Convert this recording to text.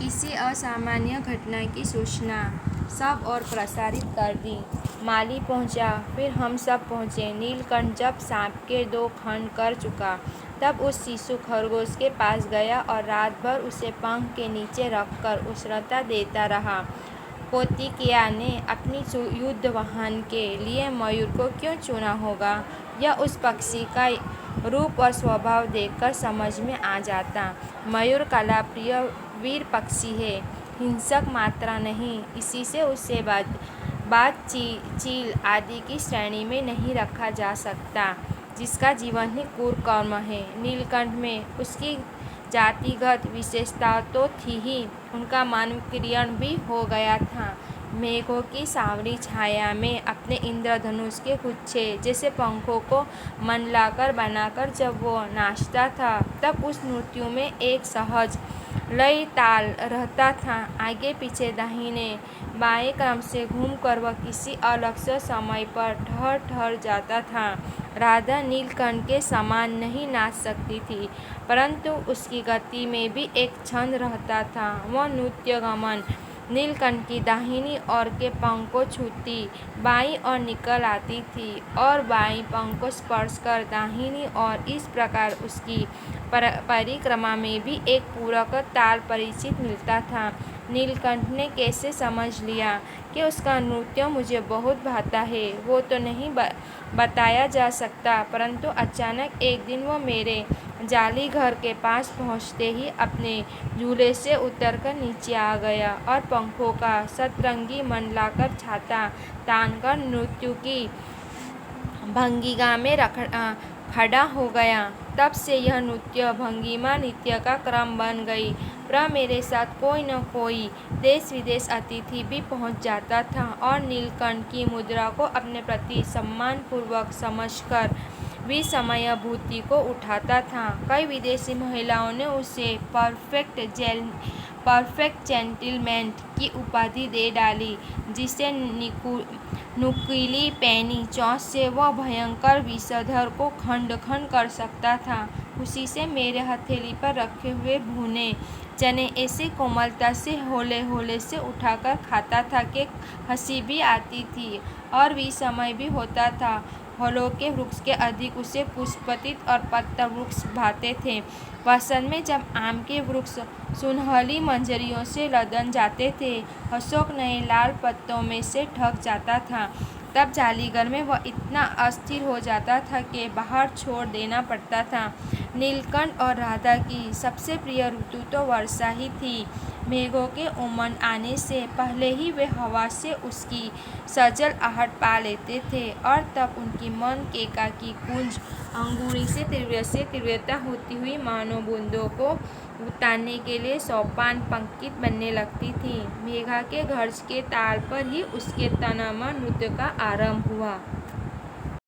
किसी असामान्य घटना की सूचना सब और प्रसारित कर दी। माली पहुंचा, फिर हम सब पहुंचे। नीलकंठ जब सांप के 2 खंड कर चुका, तब उस शिशु खरगोश के पास गया और रात भर उसे पंख के नीचे रखकर उष्णता देता रहा। कार्तिकेया ने अपनी युद्ध वाहन के लिए मयूर को क्यों चुना होगा, यह उस पक्षी का रूप और स्वभाव देखकर समझ में आ जाता। मयूर कला प्रिय वीर पक्षी है, हिंसक मात्रा नहीं। इसी से उसे बाज, चील आदि की श्रेणी में नहीं रखा जा सकता, जिसका जीवन ही क्रूर कर्म है। नीलकंठ में उसकी जातिगत विशेषता तो थी ही, उनका मानवीकरण भी हो गया था। मेघों की सांवरी छाया में अपने इंद्रधनुष के गुच्छे जैसे पंखों को मनलाकर बनाकर जब वो नाचता था, तब उस नृत्य में एक सहज लय ताल रहता था। आगे पीछे दाहिने बाएं क्रम से घूमकर वह किसी अलग से समय पर ठहर जाता था। राधा नीलकंठ के समान नहीं नाच सकती थी, परंतु उसकी गति में भी एक छंद रहता था। वह नृत्य गमन नीलकंठ की दाहिनी ओर के पंख को छूती बाईं ओर निकल आती थी और बाईं पंख को स्पर्श कर दाहिनी ओर। इस प्रकार उसकी परिक्रमा में भी एक पूरक ताल परिचित मिलता था। नीलकंठ ने कैसे समझ लिया कि उसका नृत्य मुझे बहुत भाता है, वो तो नहीं बताया जा सकता, परंतु अचानक एक दिन वो मेरे जाली घर के पास पहुंचते ही अपने झूले से उतरकर नीचे आ गया और पंखों का सतरंगी मंडलाकर छाता तानकर नृत्य की भंगिमा में खड़ा हो गया। तब से यह नृत्य भंगिमा नित्य का क्रम बन गई। मेरे साथ कोई न कोई देश विदेश अतिथि भी पहुंच जाता था और नीलकंठ की मुद्रा को अपने प्रति सम्मानपूर्वक समझकर विस्मयानुभूति को उठाता था। कई विदेशी महिलाओं ने उसे परफेक्ट जेंटिलमैन की उपाधि दे डाली, जिसे नुकीली पैनी चोंच से वह भयंकर विषधर को खंड खंड कर सकता था। उसी से मेरे हथेली पर रखे हुए भुने चने ऐसे कोमलता से होले होले से उठाकर खाता था कि हंसी भी आती थी और विस्मय भी होता था। फलों के वृक्ष के अधिक उसे पुष्पित और पत्र वृक्ष भाते थे। वसंत में जब आम के वृक्ष सुनहली मंजरियों से लदन जाते थे, अशोक नए लाल पत्तों में से ढक जाता था, तब जालीगर में वह इतना अस्थिर हो जाता था कि बाहर छोड़ देना पड़ता था। नीलकंठ और राधा की सबसे प्रिय ऋतु तो वर्षा ही थी। मेघों के उमड़ आने से पहले ही वे हवा से उसकी सजल आहट पा लेते थे और तब उनकी मन केका की गूंज अंगूरी से तीव्रता होती हुई मानो बूंदों को उतारने के लिए सोपान पंक्ति बनने लगती थी। मेघा के गर्ज के ताल पर ही उसके तन्मय नृत्य का आरंभ हुआ।